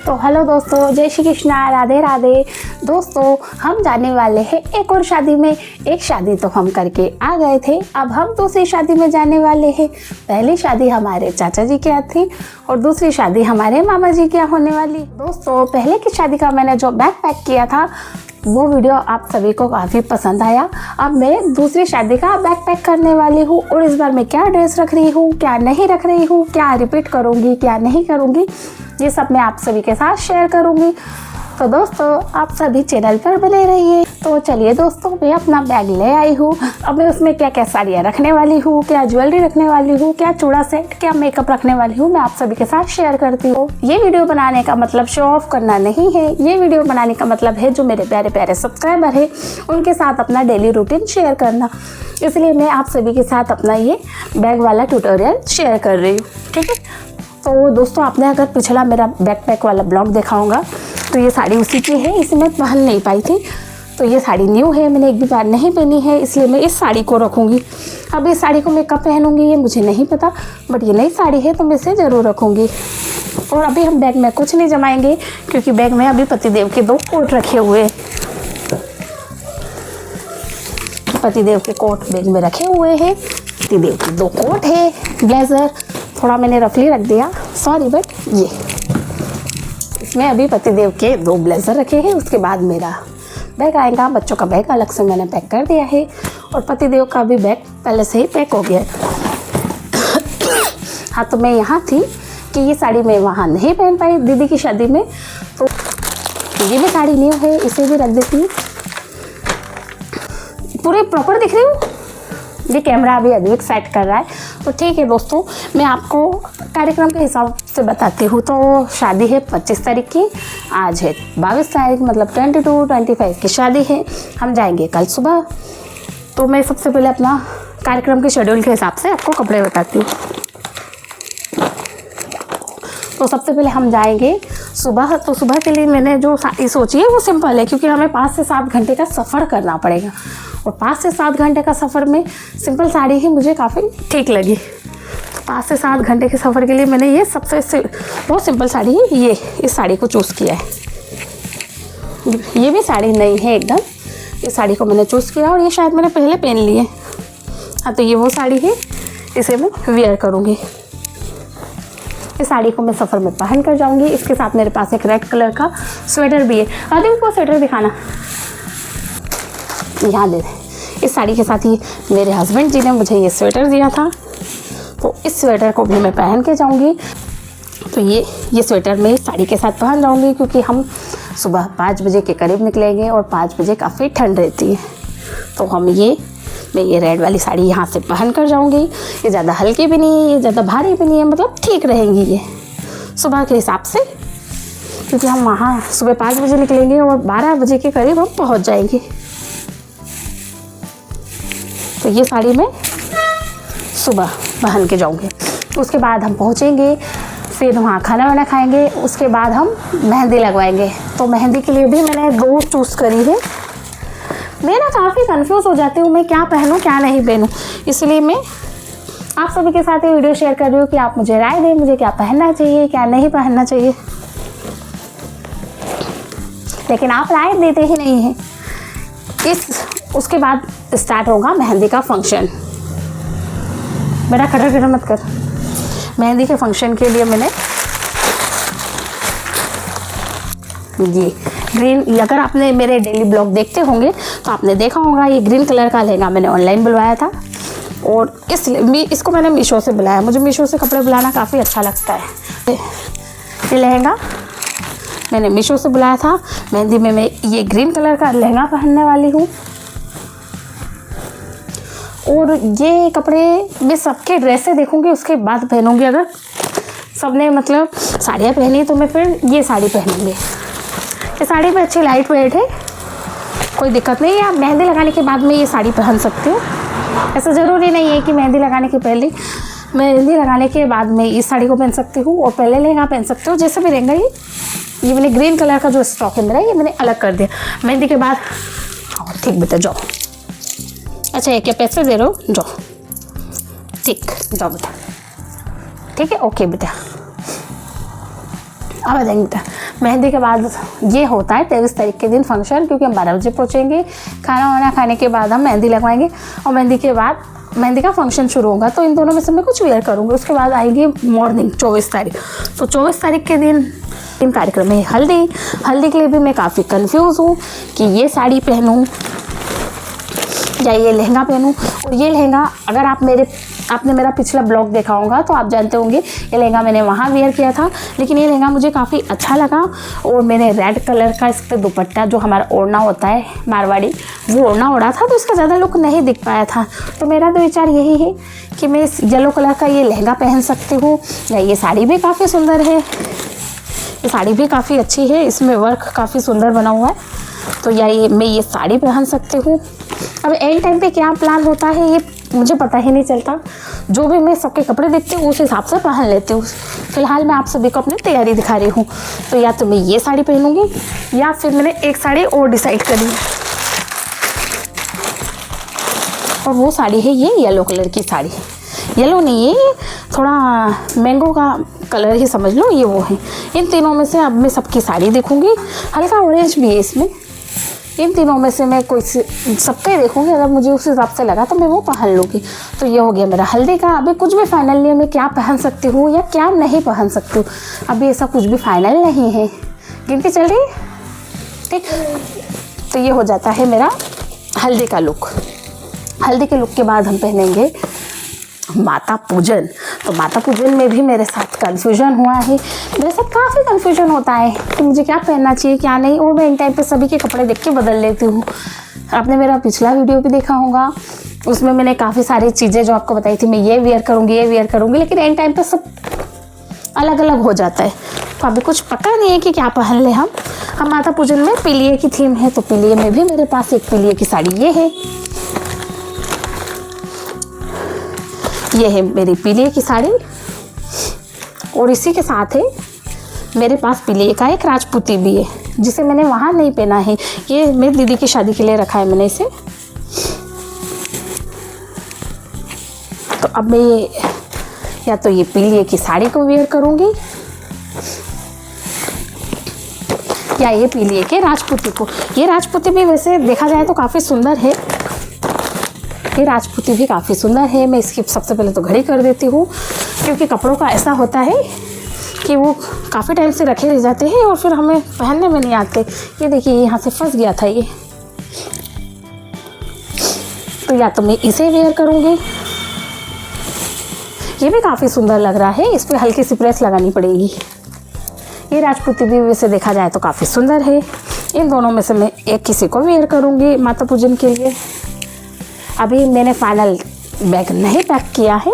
तो हेलो दोस्तों, जय श्री कृष्णा, राधे राधे। दोस्तों, हम जाने वाले हैं एक और शादी में। एक शादी तो हम करके आ गए थे, अब हम दूसरी शादी में जाने वाले हैं। पहली शादी हमारे चाचा जी के यहाँ थी और दूसरी शादी हमारे मामा जी के यहाँ होने वाली। दोस्तों, पहले की शादी का मैंने जो बैग पैक किया था वो वीडियो आप सभी को काफ़ी पसंद आया। अब मैं दूसरी शादी का बैग पैक करने वाली हूँ और इस बार मैं क्या ड्रेस रख रही हूँ, क्या नहीं रख रही हूँ, क्या रिपीट करूँगी, क्या नहीं करूँगी, ये सब मैं आप सभी के साथ शेयर करूँगी। तो दोस्तों, आप सभी चैनल पर बने रहिए। तो चलिए दोस्तों, मैं अपना बैग ले आई हूँ। अब मैं उसमें क्या क्या साड़ियाँ रखने वाली हूँ, क्या ज्वेलरी रखने वाली हूँ, क्या चूड़ा सेट, क्या मेकअप रखने वाली हूँ, मैं आप सभी के साथ शेयर करती हूँ। ये वीडियो बनाने का मतलब शो ऑफ करना नहीं है, ये वीडियो बनाने का मतलब है जो मेरे प्यारे प्यारे सब्सक्राइबर है उनके साथ अपना डेली रूटीन शेयर करना। इसलिए मैं आप सभी के साथ अपना ये बैग वाला ट्यूटोरियल शेयर कर रही हूँ, ठीक है। तो दोस्तों, आपने अगर पिछला मेरा बैकपैक वाला ब्लॉग देखा होगा तो ये साड़ी उसी की है, इसे मैं पहन नहीं पाई थी। तो ये साड़ी न्यू है, मैंने एक भी बार नहीं पहनी है, इसलिए मैं इस साड़ी को रखूँगी। अब इस साड़ी को मैं कब पहनूँगी ये मुझे नहीं पता, बट ये नई साड़ी है तो मैं इसे ज़रूर रखूँगी। और अभी हम बैग में कुछ नहीं जमाएंगे क्योंकि बैग में अभी पतिदेव के 2 कोट रखे हुए हैं। पतिदेव के कोट बैग में रखे हुए हैं। पतिदेव के 2 कोट है, ब्लेज़र थोड़ा मैंने रफली रख दिया, सॉरी, बट ये इसमें अभी पतिदेव के 2 ब्लेज़र रखे हैं। उसके बाद मेरा बैग आएगा, बच्चों का बैग अलग से मैंने पैक कर दिया है और पतिदेव का भी बैग पहले से ही पैक हो गया है। हाँ, तो मैं यहाँ थी कि ये साड़ी मैं वहाँ नहीं पहन पाई दीदी की शादी में, तो ये भी साड़ी न्यू है, इसे भी रख देती हूँ। पूरे प्रॉपर दिख रही हूँ? ये कैमरा अभी अद्विक सेट कर रहा है, तो ठीक है दोस्तों, मैं आपको कार्यक्रम के हिसाब से बताती हूँ। तो शादी है 25 तारीख की, आज है 22 तारीख, मतलब 22-25 की शादी है। हम जाएंगे कल सुबह। तो मैं सबसे पहले अपना कार्यक्रम के शेड्यूल के हिसाब से आपको कपड़े बताती हूँ। तो सबसे पहले हम जाएंगे सुबह। तो सुबह के लिए मैंने जो साड़ी सोची है वो सिंपल है, क्योंकि हमें 5 से 7 घंटे का सफ़र करना पड़ेगा और 5 से 7 घंटे का सफ़र में सिंपल साड़ी ही मुझे काफ़ी ठीक लगी। तो 5 से 7 घंटे के सफ़र के लिए मैंने ये सबसे बहुत सिंपल साड़ी है, ये इस साड़ी को चूज़ किया है। ये भी साड़ी नई है एकदम, इस साड़ी को मैंने चूज़ किया और ये शायद मैंने पहले पहन ली है। हाँ, तो ये वो साड़ी है, इसे मैं वेयर करूँगी। इस साड़ी को मैं सफ़र में पहन कर जाऊँगी। इसके साथ मेरे पास एक रेड कलर का स्वेटर भी है। आदमी को स्वेटर दिखाना, यहाँ दे दें। इस साड़ी के साथ ही मेरे हस्बैंड जी ने मुझे ये स्वेटर दिया था, तो इस स्वेटर को भी मैं पहन के जाऊँगी। तो ये स्वेटर मैं इस साड़ी के साथ पहन जाऊँगी क्योंकि हम सुबह 5 बजे के करीब निकलेंगे और 5 बजे काफ़ी ठंड रहती है। तो मैं ये रेड वाली साड़ी यहाँ से पहन कर जाऊँगी। ये ज़्यादा हल्की भी नहीं है, ये ज़्यादा भारी भी नहीं है, मतलब ठीक रहेंगी ये सुबह के हिसाब से, क्योंकि हम वहाँ सुबह 5 बजे निकलेंगे और 12 बजे के करीब हम पहुँच जाएंगे। तो ये साड़ी मैं सुबह पहन के जाऊँगी। उसके बाद हम पहुँचेंगे, फिर वहाँ खाना वाना खाएंगे, उसके बाद हम मेहंदी लगवाएंगे। तो मेहंदी के लिए भी मैंने 2 चूज़ करी है। मैं ना काफ़ी कंफ्यूज हो जाती हूँ, मैं क्या पहनूँ क्या नहीं पहनूँ, इसलिए मैं आप सभी के साथ ये वीडियो शेयर कर रही हूँ कि आप मुझे राय दें, मुझे क्या पहनना चाहिए क्या नहीं पहनना चाहिए। लेकिन आप राय देते ही नहीं हैं। उसके बाद स्टार्ट होगा मेहंदी का फंक्शन। बेटा खटर मत कर। मेहंदी के फंक्शन के लिए मैंने ये ग्रीन, अगर आपने मेरे डेली ब्लॉग देखते होंगे तो आपने देखा होगा, ये ग्रीन कलर का लहंगा मैंने ऑनलाइन बुलवाया था और इसको मैंने मीशो से बुलाया। मुझे मीशो से कपड़े बुलाना काफ़ी अच्छा लगता है। ये लहंगा मैंने मीशो से बुलाया था। मेहंदी में मैं ये ग्रीन कलर का लहंगा पहनने वाली हूँ और ये कपड़े मैं सबके ड्रेसें देखूँगी उसके बाद पहनूँगी। अगर सबने मतलब साड़ियाँ पहनी तो मैं फिर ये साड़ी पहनूँगी। ये साड़ी भी अच्छी लाइट वेट है, कोई दिक्कत नहीं है। आप मेहंदी लगाने के बाद में ये साड़ी पहन सकते हो। ऐसा ज़रूरी नहीं है कि मेहंदी लगाने के बाद में इस साड़ी को पहन सकती हूँ और पहले लहंगा पहन सकते हो, जैसे भी रहेगा। ये मैंने ग्रीन कलर का जो स्टॉक है मेरा, ये मैंने अलग कर दिया मेहंदी के बाद। ठीक बेटा जाओ। अच्छा, ये क्या पैसे दे रहे हो? जाओ, ठीक जाओ बेटा, ठीक है, ओके बेटा। अब आ जाएंगे मेहंदी के बाद ये होता है 23 तारीख के दिन फंक्शन, क्योंकि हम 12 बजे पहुँचेंगे। खाना वाना खाने के बाद हम मेहंदी लगवाएंगे और मेहंदी के बाद मेहंदी का फंक्शन शुरू होगा। तो इन दोनों में से मैं कुछ वेयर करूँगी। उसके बाद आएगी मॉर्निंग 24 तारीख। तो 24 तारीख के दिन कार्यक्रम में हल्दी के लिए भी मैं काफ़ी कंफ्यूज हूँ कि ये साड़ी पहनूँ या ये लहंगा पहनूँ। और ये लहंगा अगर आपने मेरा पिछला ब्लॉग देखा होगा तो आप जानते होंगे ये लहंगा मैंने वहाँ वेयर किया था, लेकिन ये लहंगा मुझे काफ़ी अच्छा लगा। और मैंने रेड कलर का इस पर दुपट्टा, जो हमारा ओढ़ना होता है मारवाड़ी, वो ओढ़ना ओढ़ा था, तो इसका ज़्यादा लुक नहीं दिख पाया था। तो मेरा तो विचार यही है कि मैं इस येलो कलर का ये लहंगा पहन सकती हूँ। या ये साड़ी भी काफ़ी सुंदर है, ये साड़ी भी काफ़ी अच्छी है, इसमें वर्क काफ़ी सुंदर बना हुआ है। तो या मैं ये साड़ी पहन सकती हूँ। अब एंड टाइम पे क्या प्लान होता है ये मुझे पता ही नहीं चलता। जो भी मैं सबके कपड़े देखती हूँ उस हिसाब से पहन लेती हूँ। फिलहाल मैं आप सभी को अपनी तैयारी दिखा रही हूँ। तो या तो मैं ये साड़ी पहनूँगी या फिर मैंने एक साड़ी और डिसाइड करी है, और वो साड़ी है ये येलो कलर की साड़ी। येलो नहीं, ये थोड़ा मैंगो का कलर ही समझ लो, ये वो है। इन तीनों में से अब मैं सबकी साड़ी देखूँगी। हल्का ऑरेंज भी है इसमें। इन तीनों में से मैं कोई सबके देखूँगी, अगर मुझे उस हिसाब से लगा तो मैं वो पहन लूँगी। तो ये हो गया मेरा हल्दी का। अभी कुछ भी फाइनल नहीं है मैं क्या पहन सकती हूँ या क्या नहीं पहन सकती हूँ, अभी ऐसा कुछ भी फाइनल नहीं है। गिनती चल रही है, ठीक। तो ये हो जाता है मेरा हल्दी का लुक। हल्दी के लुक के बाद हम पहनेंगे माता पूजन। तो माता पूजन में भी मेरे साथ कन्फ्यूजन हुआ है। मेरे साथ काफ़ी कन्फ्यूजन होता है कि मुझे क्या पहनना चाहिए क्या नहीं, और मैं इन टाइम पे सभी के कपड़े देख के बदल लेती हूँ। आपने मेरा पिछला वीडियो भी देखा होगा, उसमें मैंने काफ़ी सारी चीज़ें जो आपको बताई थी, मैं ये वेयर करूँगी, लेकिन एंड टाइम पर सब अलग अलग हो जाता है। तो अभी कुछ पता नहीं है कि क्या पहन लें हम। माता पूजन में पीलिए की थीम है, तो पीलिए में भी मेरे पास एक पीलिए की साड़ी ये है मेरी पीलिए की साड़ी। और इसी के साथ है मेरे पास पीलिए का एक राजपूती भी है, जिसे मैंने वहाँ नहीं पहना है। ये मेरी दीदी की शादी के लिए रखा है मैंने इसे। तो अब मैं या तो ये पीलिए की साड़ी को वेयर करूँगी या ये पीलिए के राजपूती को। ये राजपूती भी वैसे देखा जाए तो काफ़ी सुंदर है। ये राजपूती भी काफ़ी सुंदर है। मैं इसकी सबसे पहले तो घड़ी कर देती हूँ, क्योंकि कपड़ों का ऐसा होता है कि वो काफ़ी टाइम से रखे रह जाते हैं और फिर हमें पहनने में नहीं आते। ये देखिए यहाँ से फंस गया था ये। तो या तो मैं इसे वेयर करूँगी, ये भी काफ़ी सुंदर लग रहा है, इस पर हल्की सी प्रेस लगानी पड़ेगी। ये राजपूती भी वैसे देखा जाए तो काफ़ी सुंदर है। इन दोनों में से मैं एक किसी को वेयर करूँगी माता पूजन के लिए। अभी मैंने फाइनल बैग नहीं पैक किया है,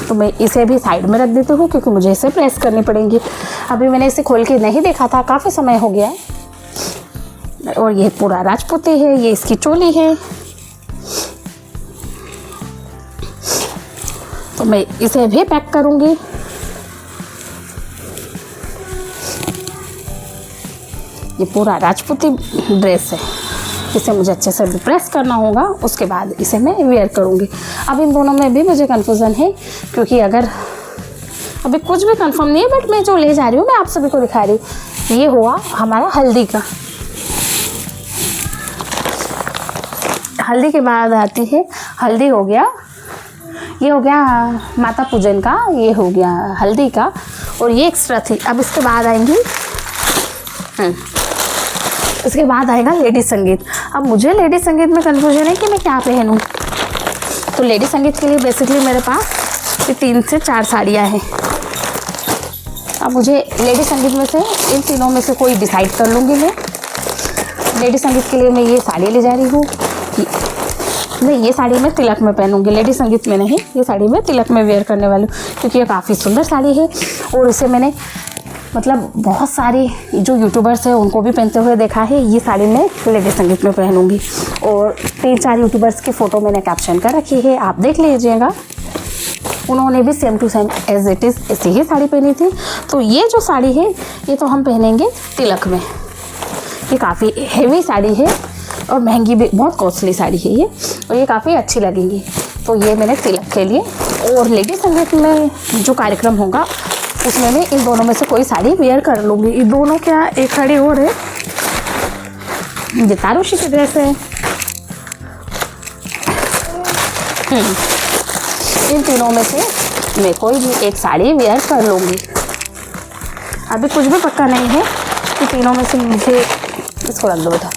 तो मैं इसे भी साइड में रख देती हूँ, क्योंकि मुझे इसे प्रेस करनी पड़ेगी। अभी मैंने इसे खोल के नहीं देखा था, काफ़ी समय हो गया है। और ये पूरा राजपूती है, ये इसकी चोली है। तो मैं इसे भी पैक करूँगी। ये पूरा राजपूती ड्रेस है, इसे मुझे अच्छे से प्रेस करना होगा, उसके बाद इसे मैं वेयर करूँगी। अब इन दोनों में भी मुझे कन्फ्यूज़न है, क्योंकि अगर अभी कुछ भी कंफर्म नहीं है, बट मैं जो ले जा रही हूँ मैं आप सभी को दिखा रही हूँ। ये हुआ हमारा हल्दी का। हल्दी के बाद आती है, हल्दी हो गया, ये हो गया माता पूजन का, ये हो गया हल्दी का, और ये एक्स्ट्रा थी। अब इसके बाद आएंगी इसके बाद आएगा लेडी संगीत। अब मुझे लेडी संगीत में कन्फ्यूजन है कि मैं क्या पहनूं। तो लेडी संगीत के लिए बेसिकली मेरे पास ये 3 से 4 साड़ियाँ हैं। अब मुझे लेडी संगीत में से इन तीनों में से कोई डिसाइड कर लूँगी मैं। लेडी संगीत के लिए मैं ये साड़ी ले जा रही हूँ। मैं ये साड़ी में तिलक में पहनूंगी, लेडी संगीत में नहीं, ये साड़ी मैं तिलक में वेयर करने वाली हूँ, क्योंकि ये काफ़ी सुंदर साड़ी है। और इसे मैंने मतलब बहुत सारी जो यूट्यूबर्स हैं उनको भी पहनते हुए देखा है। ये साड़ी मैं लेडी संगीत में पहनूंगी, और 3-4 यूट्यूबर्स की फ़ोटो मैंने कैप्शन कर रखी है, आप देख लीजिएगा। उन्होंने भी same to same as it is ऐसी ही साड़ी पहनी थी। तो ये जो साड़ी है ये तो हम पहनेंगे तिलक में। ये काफ़ी हेवी साड़ी है और महंगी भी, बहुत कॉस्टली साड़ी है ये, और ये काफ़ी अच्छी लगेगी। तो ये मैंने तिलक के लिए, और लेडी संगीत में जो कार्यक्रम होगा उसमें मैं इन दोनों में से कोई साड़ी वेयर कर लूँगी। ये दोनों क्या, एक साड़ी और है, ये तारुषी की ड्रेस है। इन तीनों में से मैं कोई भी एक साड़ी वेयर कर लूँगी। अभी कुछ भी पक्का नहीं है कि तीनों में से मुझे, इसको रख दो बेटा,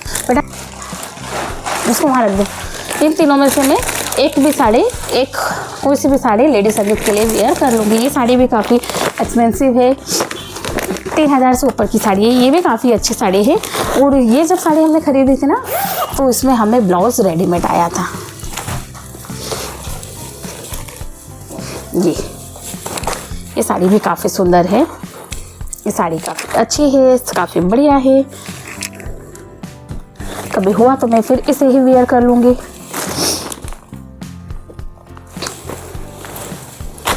इसको वहाँ रख दो। इन तीनों में से मैं एक भी साड़ी, एक कोई सी भी साड़ी लेडी संगीत के लिए वेयर कर लूँगी। ये साड़ी भी काफ़ी एक्सपेंसिव है, 3000 से ऊपर की साड़ी है। ये भी काफ़ी अच्छी साड़ी है। और ये जब साड़ी हमने खरीदी थी ना, तो इसमें हमें ब्लाउज़ रेडीमेड आया था। ये साड़ी भी काफ़ी सुंदर है। ये साड़ी काफ़ी अच्छी है, काफ़ी बढ़िया है। कभी हुआ तो मैं फिर इसे ही वेयर कर लूँगी।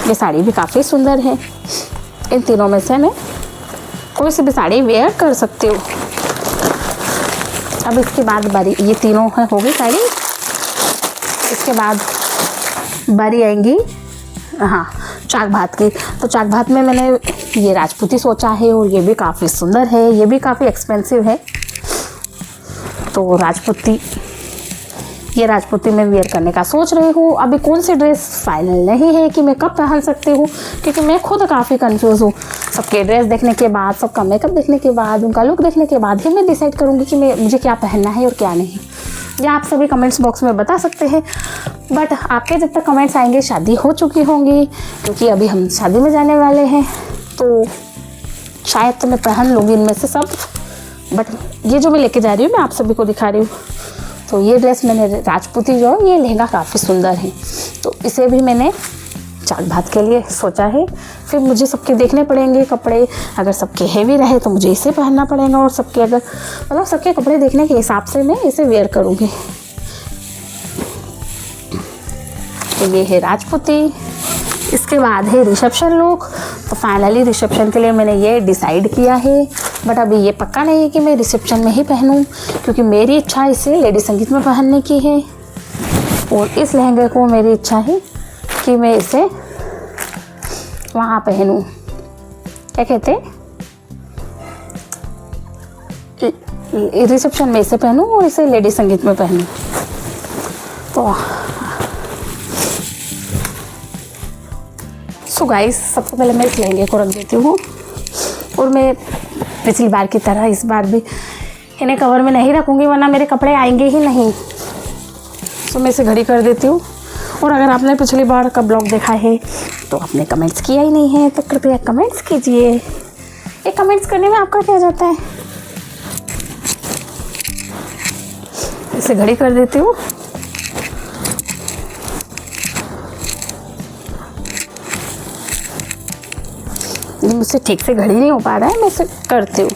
ये साड़ी भी काफ़ी सुंदर है। इन तीनों में से मैं कोई सी भी साड़ी वेयर कर सकती हूँ। अब इसके बाद बारी, ये तीनों है हो गई साड़ी। इसके बाद बारी आएंगी हाँ चाक भात की। तो चाक भात में मैंने ये राजपूती सोचा है, और ये भी काफ़ी सुंदर है, ये भी काफ़ी एक्सपेंसिव है। तो राजपूती, ये राजपूती में वेयर करने का सोच रही हूँ। अभी कौन सी ड्रेस फाइनल नहीं है कि मैं कब पहन सकती हूँ, क्योंकि मैं खुद काफ़ी कंफ्यूज हूँ। सबके ड्रेस देखने के बाद, सबका मेकअप देखने के बाद, उनका लुक देखने के बाद ही मैं डिसाइड करूँगी कि मुझे क्या पहनना है और क्या नहीं। ये आप सभी कमेंट्स बॉक्स में बता सकते हैं। बट आपके जब तक कमेंट्स आएंगे शादी हो चुकी होंगी, क्योंकि अभी हम शादी में जाने वाले हैं, तो शायद तो मैं पहन लूँगी इनमें से सब। बट ये जो मैं लेके जा रही हूँ, मैं आप सभी को दिखा रही हूँ। तो ये ड्रेस मैंने राजपूती जो है, ये लहंगा काफ़ी सुंदर है, तो इसे भी मैंने चाक भात के लिए सोचा है। फिर मुझे सबके देखने पड़ेंगे कपड़े, अगर सबके हेवी रहे तो मुझे इसे पहनना पड़ेगा, और सबके अगर मतलब सबके कपड़े देखने के हिसाब से मैं इसे वेयर करूँगी। तो ये है राजपूती। इसके बाद है रिसेप्शन लुक। तो फाइनली रिसेप्शन के लिए मैंने ये डिसाइड किया है, बट अभी ये पक्का नहीं है कि मैं रिसेप्शन में ही पहनूं, क्योंकि मेरी इच्छा इसे लेडी संगीत में पहनने की है। और इस लहंगे को मेरी इच्छा है कि मैं इसे वहाँ पहनूं, क्या कहते हैं, रिसेप्शन में इसे पहनूं और इसे लेडी संगीत में पहनूं। तो सो गाइस, सबसे पहले मैं इस लहंगे को रख देती हूँ, और मैं पिछली बार की तरह इस बार भी इन्हें कवर में नहीं रखूँगी, वरना मेरे कपड़े आएंगे ही नहीं। तो मैं इसे घड़ी कर देती हूँ। और अगर आपने पिछली बार का ब्लॉग देखा है तो आपने कमेंट्स किया ही नहीं है, तो कृपया कमेंट्स कीजिए। ये कमेंट्स करने में आपका क्या जाता है। इसे घड़ी कर देती हूँ। मुझसे ठीक से घड़ी नहीं हो पा रहा है, मैं इसे करती हूँ।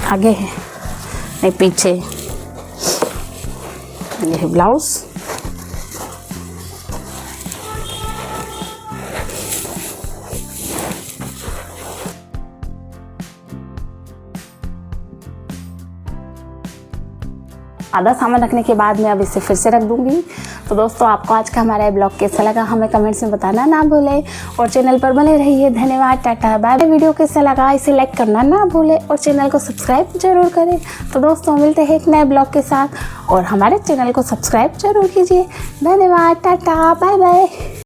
आगे है नहीं पीछे। ये है ब्लाउज। आधा सामान रखने के बाद मैं अब इसे फिर से रख दूंगी। तो दोस्तों, आपको आज का हमारा ब्लॉग कैसा लगा हमें कमेंट्स में बताना ना भूलें, और चैनल पर बने रहिए। धन्यवाद, टाटा बाय। वीडियो कैसा लगा इसे लाइक करना ना भूलें, और चैनल को सब्सक्राइब जरूर करें। तो दोस्तों, मिलते हैं एक नए ब्लॉग के साथ, और हमारे चैनल को सब्सक्राइब जरूर कीजिए। धन्यवाद, टाटा बाय बाय।